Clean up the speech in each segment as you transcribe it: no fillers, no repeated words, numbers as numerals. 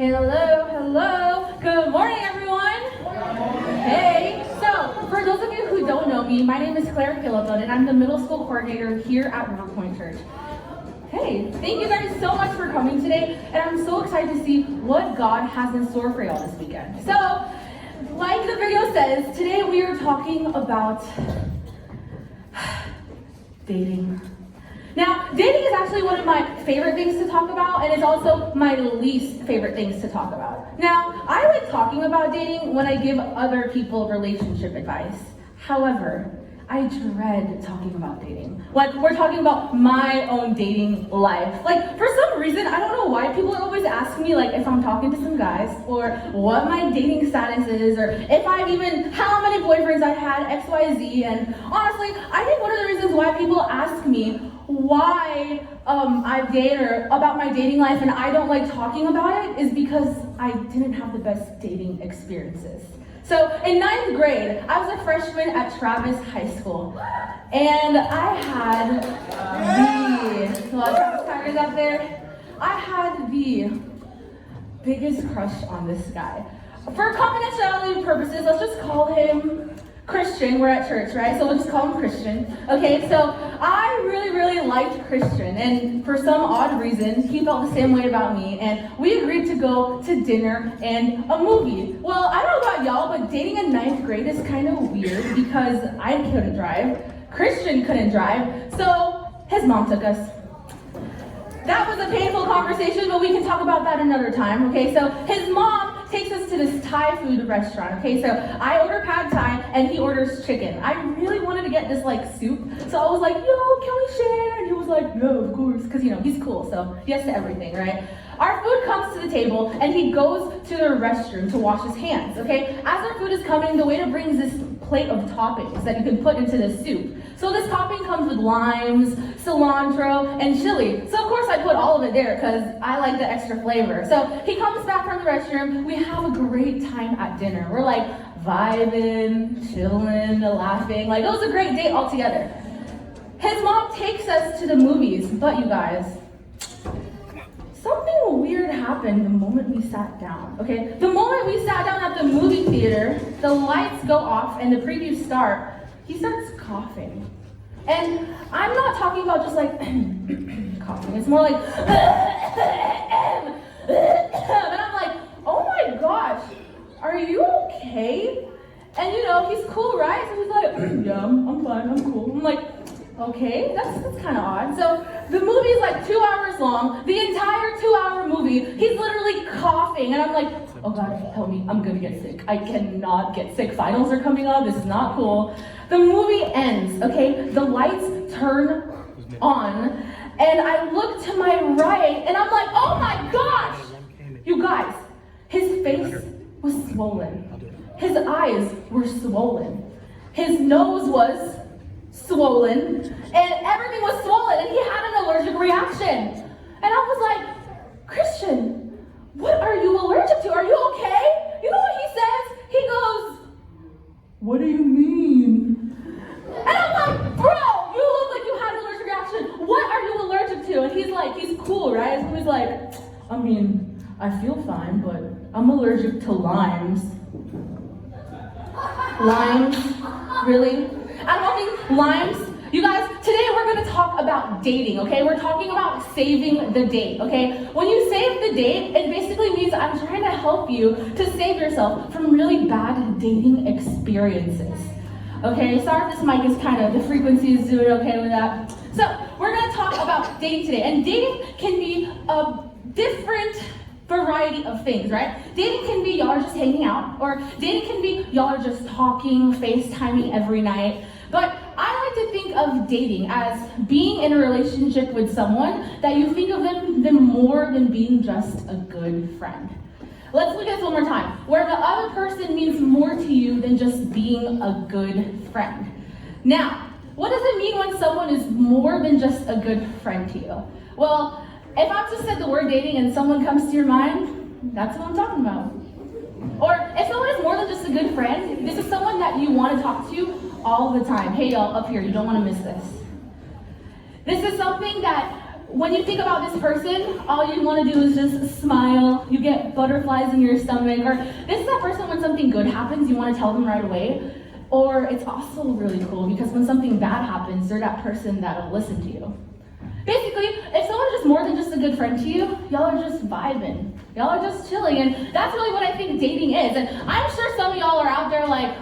Hello, hello. Good morning, everyone. Hey. So, for those of you who don't know me, my name is Claire Philippon, and I'm the middle school coordinator here at Riverpoint Church. Hey, thank you guys so much for coming today, and I'm so excited to see what God has in store for y'all this weekend. So, like the video says, today we are talking about dating. Now, dating is actually one of my favorite things to talk about, and it's also my least favorite things to talk about. Now, I like talking about dating when I give other people relationship advice. However, I dread talking about dating. Like, we're talking about my own dating life. Like, for some reason, I don't know why people always ask me, like, if I'm talking to some guys, or what my dating status is, or if I've even, how many boyfriends I've had, X, Y, Z, and honestly, I think one of the reasons why people ask me why I date or about my dating life and I don't like talking about it is because I didn't have the best dating experiences. So in 9th grade, I was a freshman at Travis High School, and I had a lot of Travis Tigers out there. I had the biggest crush on this guy. For confidentiality purposes, let's just call him Christian. We're at church, right? So we'll just call him Christian. Okay, so I really liked Christian, and for some odd reason, he felt the same way about me, and we agreed to go to dinner and a movie. Well, I don't know about y'all, but dating in 9th grade is kind of weird because I couldn't drive, Christian couldn't drive, so his mom took us. That was a painful conversation, but we can talk about that another time, okay? So his mom takes us to this Thai food restaurant, okay? So I order pad Thai and he orders chicken. I really wanted to get this like soup, so I was like, yo, can we share? And he was like, yeah, of course, because you know, he's cool, so yes to everything, right? Our food comes to the table and he goes to the restroom to wash his hands, okay? As our food is coming, the waiter brings this plate of toppings that you can put into the soup. So this topping comes with limes, cilantro, and chili. So of course I put all of it there because I like the extra flavor. So he comes back from the restroom, we have a great time at dinner. We're like vibing, chilling, laughing. Like it was a great date altogether. His mom takes us to the movies, but you guys, something weird happened the moment we sat down, okay? The moment we sat down at the movie theater, the lights go off and the previews start, he starts coughing. And I'm not talking about just like coughing, it's more like and I'm like, oh my gosh, are you okay? And you know, he's cool, right? So he's like, yeah, I'm fine, I'm cool. I'm like, okay, that's kind of odd. So the movie is like 2 hours long. The entire 2-hour movie, he's literally coughing. And I'm like, oh God, help me, I'm gonna get sick. I cannot get sick. Finals are coming up, this is not cool. The movie ends, okay? The lights turn on. And I look to my right and I'm like, oh my gosh! You guys, his face was swollen. His eyes were swollen. His nose was swollen, and everything was swollen, and he had an allergic reaction. And I was like, Christian, what are you allergic to? Are you okay? You know what he says? He goes, what do you mean? And I'm like, bro, you look like you had an allergic reaction. What are you allergic to? And he's like, he's cool, right? So he's like, I mean, I feel fine, but I'm allergic to limes. Limes? Really? I'm talking limes. You guys, today we're going to talk about dating, okay? We're talking about saving the date, okay? When you save the date, it basically means I'm trying to help you to save yourself from really bad dating experiences. Okay, sorry if this mic is kind of, the frequency is doing okay with that. So, we're going to talk about dating today. And dating can be a different variety of things, right? Dating can be y'all are just hanging out, or dating can be y'all are just talking, FaceTiming every night. But I like to think of dating as being in a relationship with someone that you think of them more than being just a good friend. Let's look at this one more time, where the other person means more to you than just being a good friend. Now, what does it mean when someone is more than just a good friend to you? Well, if I've just said the word dating and someone comes to your mind, that's what I'm talking about. Or if someone is more than just a good friend, this is someone that you want to talk to all the time. Hey y'all, up here, you don't want to miss this. This is something that when you think about this person, all you want to do is just smile. You get butterflies in your stomach. Or this is that person when something good happens, you want to tell them right away. Or it's also really cool because when something bad happens, they're that person that'll listen to you. Basically, if someone's just more than just a good friend to you, y'all are just vibing. Y'all are just chilling. And that's really what I think dating is. And I'm sure some of y'all are out there like,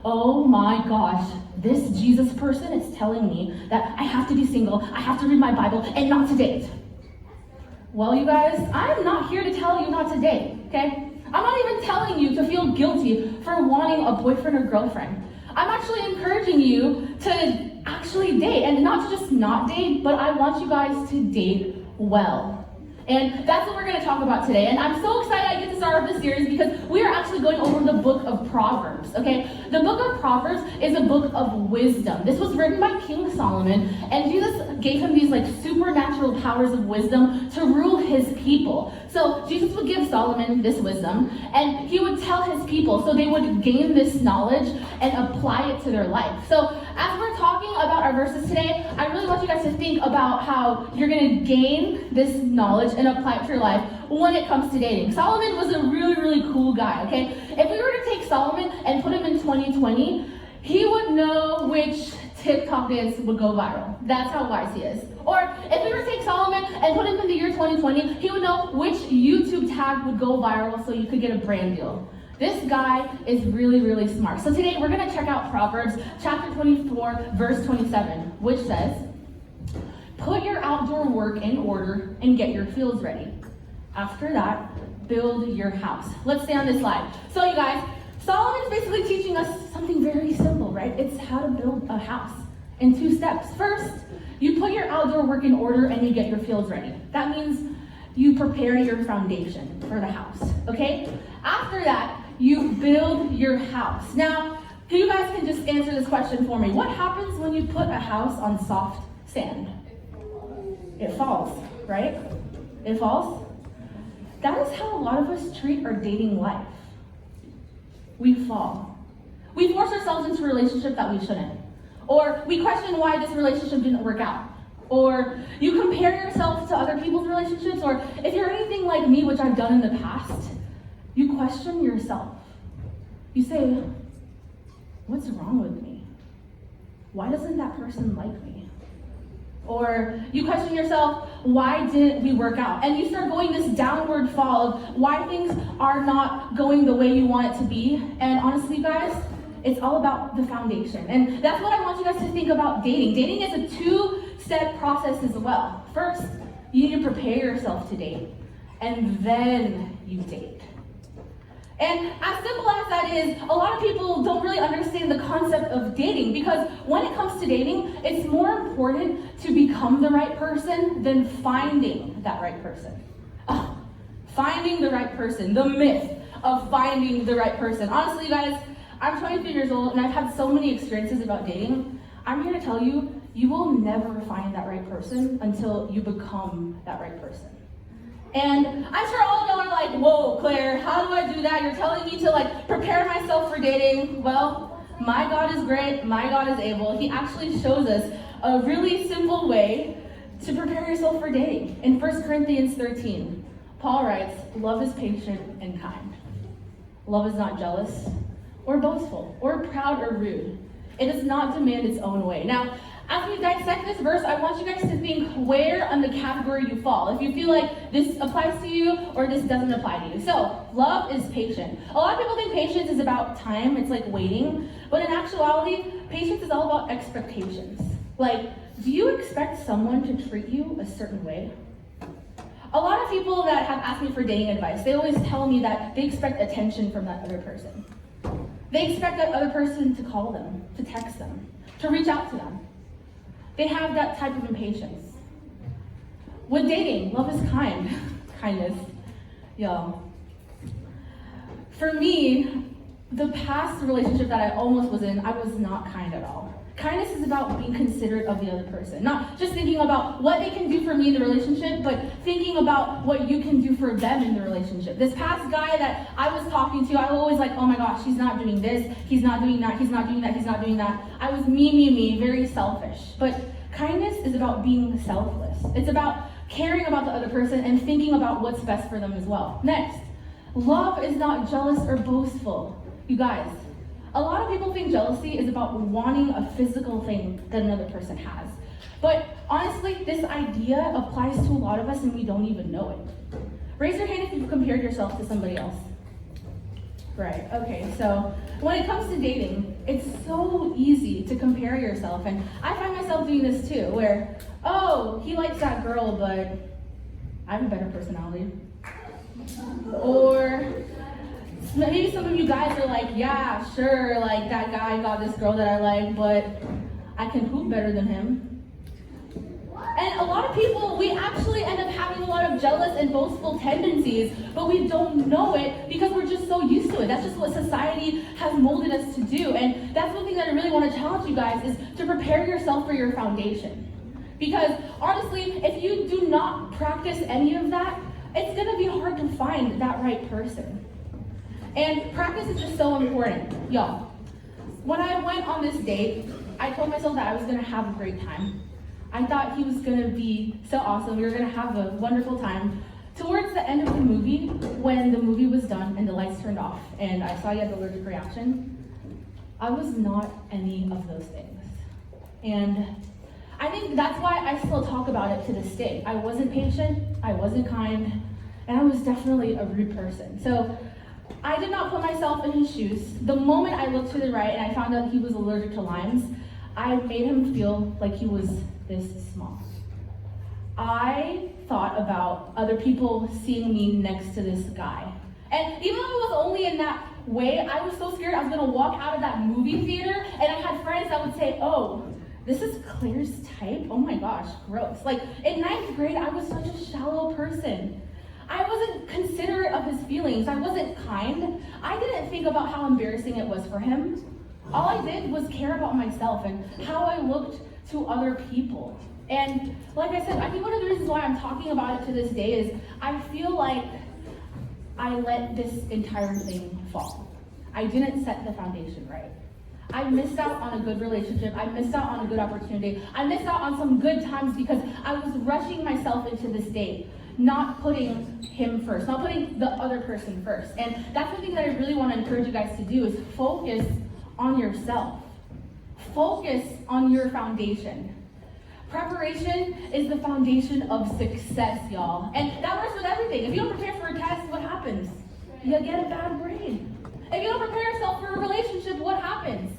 oh my gosh, this Jesus person is telling me that I have to be single, I have to read my Bible, and not to date. Well, you guys, I'm not here to tell you not to date, okay? I'm not even telling you to feel guilty for wanting a boyfriend or girlfriend. I'm actually encouraging you to actually date, and not to just not date, but I want you guys to date well. And that's what we're going to talk about today. And I'm so excited I get to start off this series because we are actually going over the book of Proverbs, okay? The book of Proverbs is a book of wisdom. This was written by King Solomon, and Jesus gave him these like supernatural powers of wisdom to rule his people. So Jesus would give Solomon this wisdom, and he would tell his people so they would gain this knowledge and apply it to their life. So as we're talking about our verses today, I really want you guys to think about how you're going to gain this knowledge and apply it to your life when it comes to dating. Solomon was a really, really cool guy, okay? If we were to take Solomon and put him in 2020, he would know which TikTok dance would go viral. That's how wise he is. Or if we were to take Solomon and put him in the year 2020, he would know which YouTube tag would go viral so you could get a brand deal. This guy is really, really smart. So today we're going to check out Proverbs chapter 24, verse 27, which says, "Put your outdoor work in order and get your fields ready. After that, build your house." Let's stay on this slide. So you guys, Solomon is basically teaching us something very simple, right? It's how to build a house in 2 steps. First, you put your outdoor work in order and you get your fields ready. That means you prepare your foundation for the house, okay? After that, you build your house. Now, you guys can just answer this question for me. What happens when you put a house on soft sand? It falls, right? It falls. That is how a lot of us treat our dating life. We fall. We force ourselves into a relationship that we shouldn't. Or we question why this relationship didn't work out. Or you compare yourself to other people's relationships. Or if you're anything like me, which I've done in the past, you question yourself. You say, what's wrong with me? Why doesn't that person like me? Or you question yourself, why didn't we work out? And you start going this downward fall of why things are not going the way you want it to be. And honestly, guys, it's all about the foundation. And that's what I want you guys to think about dating. Dating is a 2-step process as well. First, you need to prepare yourself to date. And then you date. And as simple as that is, a lot of people don't really understand the concept of dating because when it comes to dating, it's more important to become the right person than finding that right person. Finding the right person, the myth of finding the right person. Honestly, you guys, I'm 23 years old and I've had so many experiences about dating. I'm here to tell you, you will never find that right person until you become that right person. And I'm sure all of y'all are like, whoa, Claire, how do I do that? You're telling me to like prepare myself for dating. Well, my God is great, my God is able. He actually shows us a really simple way to prepare yourself for dating. In 1 Corinthians 13, Paul writes, "Love is patient and kind. Love is not jealous or boastful or proud or rude. It does not demand its own way." Now, as we dissect this verse, I want you guys to think where on the category you fall. If you feel like this applies to you or this doesn't apply to you. So, love is patient. A lot of people think patience is about time, it's like waiting. But in actuality, patience is all about expectations. Like, do you expect someone to treat you a certain way? A lot of people that have asked me for dating advice, they always tell me that they expect attention from that other person. They expect that other person to call them, to text them, to reach out to them. They have that type of impatience. With dating, love is kind. Kindness. Yo. For me, the past relationship that I almost was in, I was not kind at all. Kindness is about being considerate of the other person. Not just thinking about what they can do for me in the relationship, but thinking about what you can do for them in the relationship. This past guy that I was talking to, I was always like, oh my gosh, he's not doing this, he's not doing that, he's not doing that, he's not doing that. I was me, very selfish. But Kindness is about being selfless. It's about caring about the other person and thinking about what's best for them as well. Next, love is not jealous or boastful. You guys, a lot of people think jealousy is about wanting a physical thing that another person has. But honestly, this idea applies to a lot of us and we don't even know it. Raise your hand if you've compared yourself to somebody else. Right, okay, so when it comes to dating, it's so easy to compare yourself, and I find myself doing this too, where, oh, he likes that girl, but I have a better personality. Or maybe some of you guys are like, yeah, sure, like that guy got this girl that I like, but I can hoop better than him. And a lot of people, we actually end up having a lot of jealous and boastful tendencies, but we don't know it because we're just so used to it. That's just what society has molded us to do. And that's one thing that I really want to challenge you guys is to prepare yourself for your foundation. Because honestly, if you do not practice any of that, it's going to be hard to find that right person. And practice is just so important. Y'all, when I went on this date, I told myself that I was going to have a great time. I thought he was gonna be so awesome. We were gonna have a wonderful time. Towards the end of the movie, when the movie was done and the lights turned off and I saw you had the allergic reaction, I was not any of those things. And I think that's why I still talk about it to this day. I wasn't patient, I wasn't kind, and I was definitely a rude person. So I did not put myself in his shoes. The moment I looked to the right and I found out he was allergic to limes, I made him feel like he was this small. I thought about other people seeing me next to this guy. And even though it was only in that way, I was so scared I was gonna walk out of that movie theater and I had friends that would say, oh, this is Claire's type? Oh my gosh, gross. Like in 9th grade, I was such a shallow person. I wasn't considerate of his feelings. I wasn't kind. I didn't think about how embarrassing it was for him. All I did was care about myself and how I looked to other people. And like I said, I think one of the reasons why I'm talking about it to this day is I feel like I let this entire thing fall. I didn't set the foundation right. I missed out on a good relationship. I missed out on a good opportunity. I missed out on some good times because I was rushing myself into this date, not putting him first, not putting the other person first. And that's one thing that I really want to encourage you guys to do is focus on yourself. Focus on your foundation. Preparation is the foundation of success, y'all. And that works with everything. If you don't prepare for a test, what happens? You get a bad grade. If you don't prepare yourself for a relationship, what happens?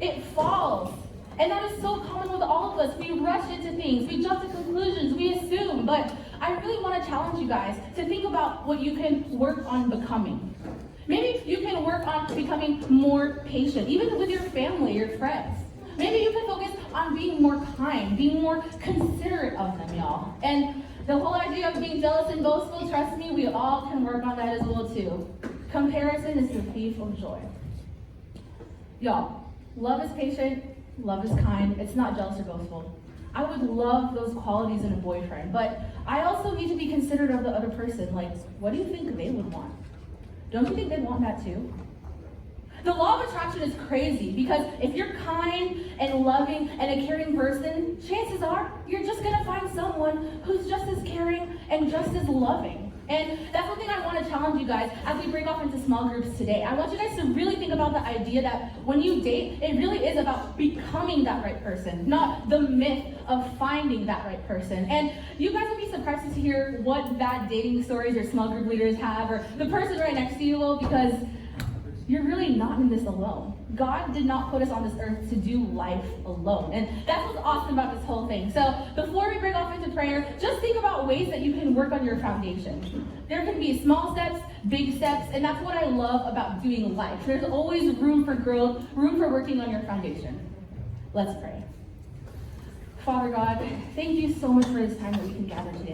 It falls. And that is so common with all of us. We rush into things, we jump to conclusions, we assume. But I really want to challenge you guys to think about what you can work on becoming. Maybe you can work on becoming more patient, even with your family, your friends. Maybe you can focus on being more kind, being more considerate of them, y'all. And the whole idea of being jealous and boastful, trust me, we all can work on that as well too. Comparison is the thief of joy. Y'all, love is patient, love is kind, it's not jealous or boastful. I would love those qualities in a boyfriend, but I also need to be considerate of the other person. Like, what do you think they would want? Don't you think they'd want that too? The law of attraction is crazy because if you're kind and loving and a caring person, chances are you're just gonna find someone who's just as caring and just as loving. And that's one thing I want to challenge you guys as we break off into small groups today. I want you guys to really think about the idea that when you date, it really is about becoming that right person, not the myth of finding that right person. And you guys would be surprised to hear what bad dating stories your small group leaders have, or the person right next to you will, because you're really not in this alone. God did not put us on this earth to do life alone. And that's what's awesome about this whole thing. So before we break off into prayer, just think about ways that you can work on your foundation. There can be small steps, big steps, and that's what I love about doing life. There's always room for growth, room for working on your foundation. Let's pray. Father God, thank you so much for this time that we can gather today.